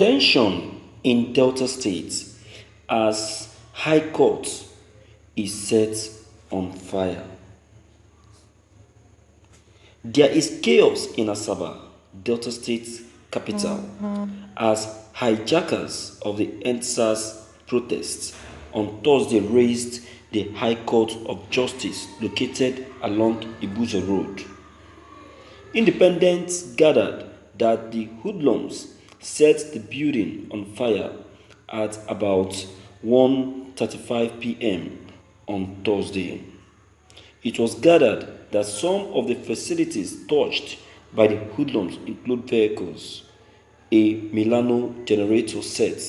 Tension in Delta State as High Court is set on fire. There is chaos in Asaba, Delta State capital, as hijackers of the EndSARS protests on Thursday razed the High Court of Justice located along Ibuzo Road. Independents gathered that the hoodlums set the building on fire at about 1:35 p.m. on Thursday. It was gathered that some of the facilities touched by the hoodlums include vehicles, a Milano generator set.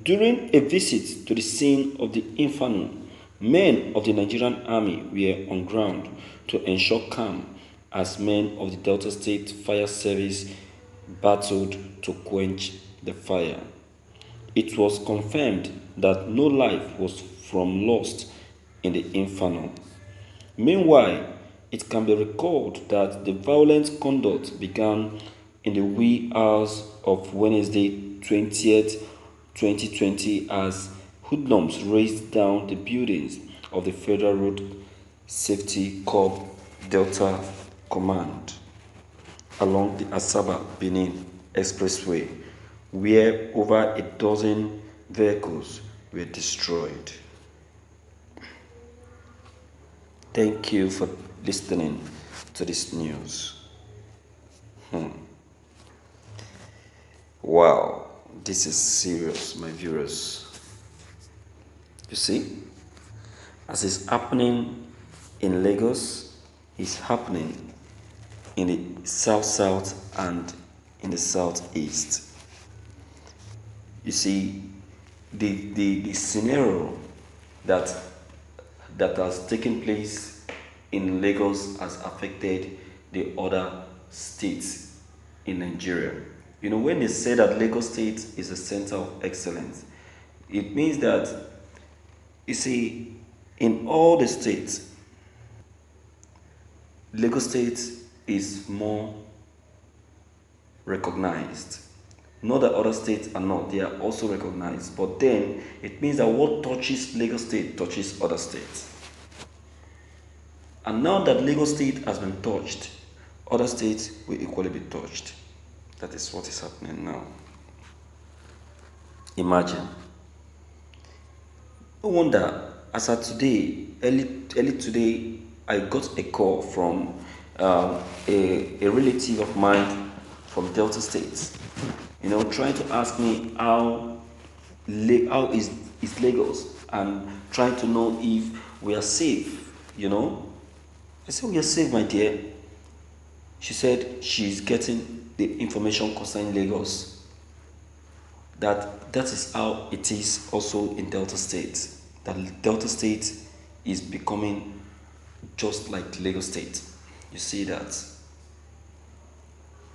During a visit to the scene of the inferno, men of the Nigerian army were on ground to ensure calm as men of the Delta State Fire Service battled to quench the fire. It was confirmed that no life was lost in the inferno. Meanwhile, it can be recalled that the violent conduct began in the wee hours of Wednesday, 20th, 2020, as hoodlums razed down the buildings of the Federal Road Safety Corps Delta Command along the Asaba-Benin Expressway, where over a dozen vehicles were destroyed. Thank you for listening to this news. Wow, this is serious, my viewers. You see, as it's happening in Lagos, it's happening in the south and in the southeast. You see, the scenario that has taken place in Lagos has affected the other states in Nigeria. You know, when they say that Lagos State is a center of excellence, it means that, you see, in all the states, Lagos State is more recognized. Not that other states are not, they are also recognized. But then it means that what touches Lagos State touches other states. And now that Lagos State has been touched, other states will equally be touched. That is what is happening now. Imagine. No wonder, as of today, early today, I got a call from a relative of mine from Delta State. You know, trying to ask me how is Lagos, and trying to know if we are safe. You know, I said we are safe, my dear. She said she's getting the information concerning Lagos. That is how it is also in Delta State. That Delta State is becoming just like Lagos State. You see that?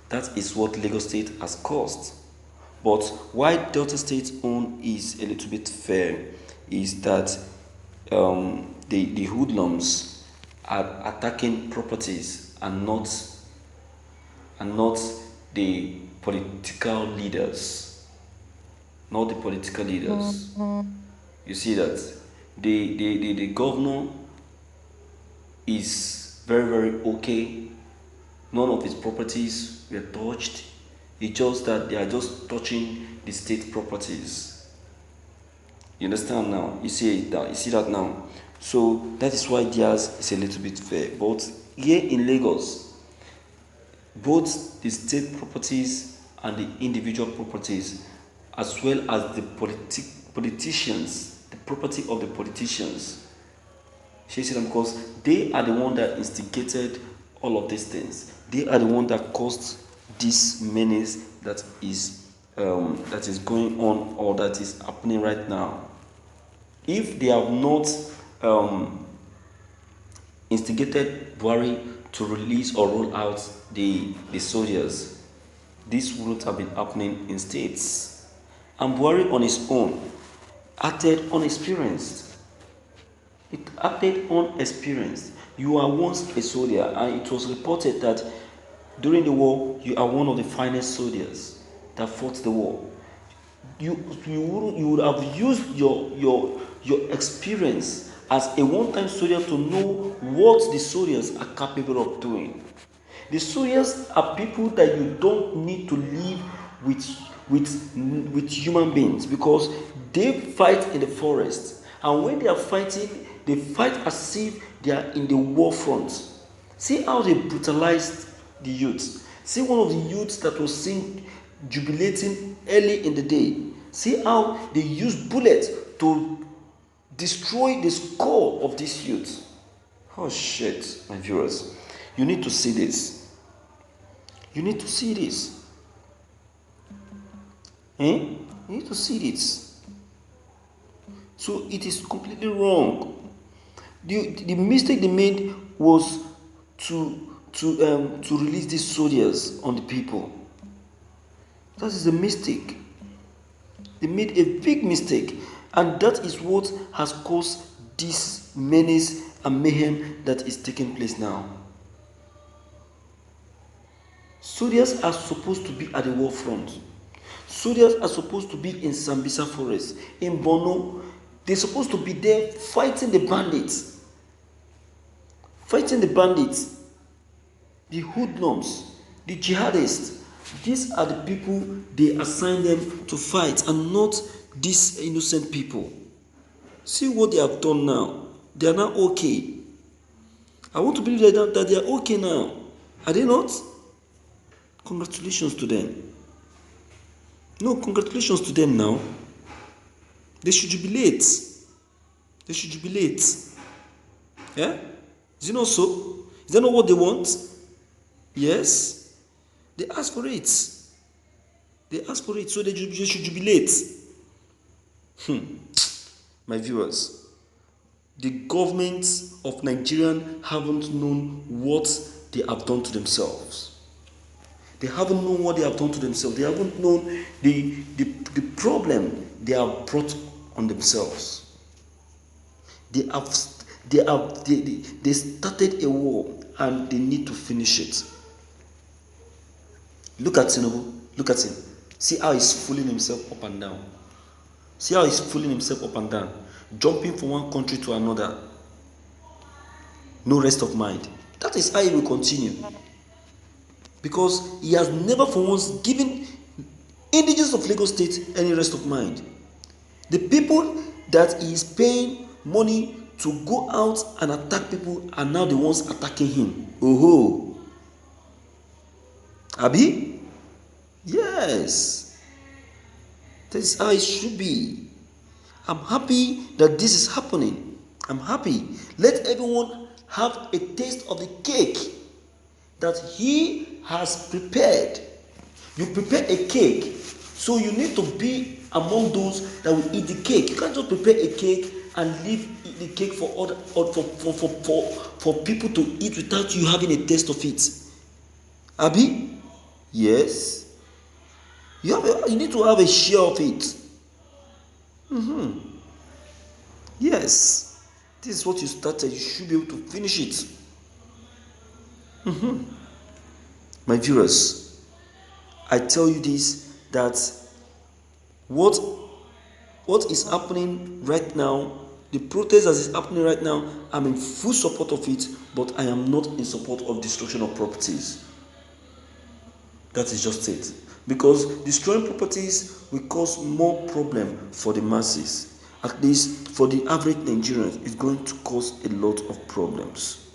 That is what Lagos State has caused. But why Delta State's own is a little bit fair is that the hoodlums are attacking properties and not the political leaders. Not the political leaders. You see that the governor is very, very okay. None of his properties were touched. It's just that they are just touching the state properties. You understand now? You see that now. So that is why theirs is a little bit fair. But here in Lagos, both the state properties and the individual properties, as well as the politicians, the property of the politicians, because they are the one that instigated all of these things. They are the one that caused this menace that is going on, or that is happening right now. If they have not instigated Buhari to release or roll out the soldiers, this wouldn't have been happening in states. And Buhari on his own acted unexperienced. It acted unexperienced. You are once a soldier, and it was reported that during the war you are one of the finest soldiers. that fought the war. You would have used your experience as a one-time soldier to know what the soldiers are capable of doing. The soldiers are people that you don't need to live with human beings, because they fight in the forest, and when they are fighting, they fight as if they are in the war front. See how they brutalized the youths. See one of the youths that was seen jubilating early in the day. See how they used bullets to destroy the skull of these youths. Oh shit, my viewers. You need to see this. You need to see this. You need to see this. So it is completely wrong. The mistake they made was to release these soldiers on the people. That is a mistake. They made a big mistake, and that is what has caused this menace and mayhem that is taking place now. Soldiers are supposed to be at the war front. Soldiers are supposed to be in Sambisa Forest, in Borno. They're supposed to be there fighting the bandits. Fighting the bandits, the hoodlums, the jihadists. These are the people they assign them to fight, and not these innocent people. See what they have done now. They are now okay. I want to believe that they are okay now. Are they not? Congratulations to them. No, congratulations to them now. They should jubilate. They should jubilate. Yeah? Is it not so? Is that not what they want? Yes. They ask for it. They ask for it, so they should jubilate. My viewers, the government of Nigeria haven't known what they have done to themselves. They haven't known what they have done to themselves. They haven't known the problem they have brought on themselves. They started a war, and they need to finish it. Look at Tinubu. Look at him. See how he's fooling himself up and down. See how he's fooling himself up and down. Jumping from one country to another. No rest of mind. That is how he will continue. Because he has never for once given indigenous of Lagos State any rest of mind. The people that he is paying money to go out and attack people are now the ones attacking him. Oh. Abi? Yes. That is how it should be. I'm happy that this is happening. I'm happy. Let everyone have a taste of the cake that he has prepared. You prepare a cake, so you need to be among those that will eat the cake. You can't just prepare a cake and leave the cake for people to eat without you having a taste of it. Abi? Yes. You need to have a share of it. Yes. This is what you started. You should be able to finish it. My viewers, I tell you this, that what is happening right now, the protest that is happening right now, I'm in full support of it, but I am not in support of destruction of properties. That is just it. Because destroying properties will cause more problem for the masses. At least for the average Nigerian, it's going to cause a lot of problems.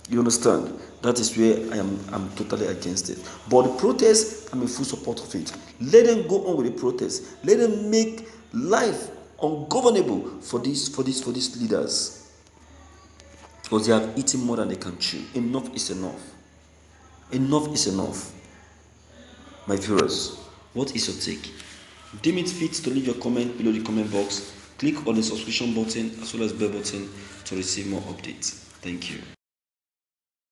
You understand? That is where I'm totally against it. But the protest, I'm in full support of it. Let them go on with the protest. Let them make life ungovernable for these leaders. Because they have eaten more than they can chew. Enough is enough. Enough is enough. My viewers, what is your take? Deem it fit to leave your comment below the comment box. Click on the subscription button as well as bell button to receive more updates. Thank you.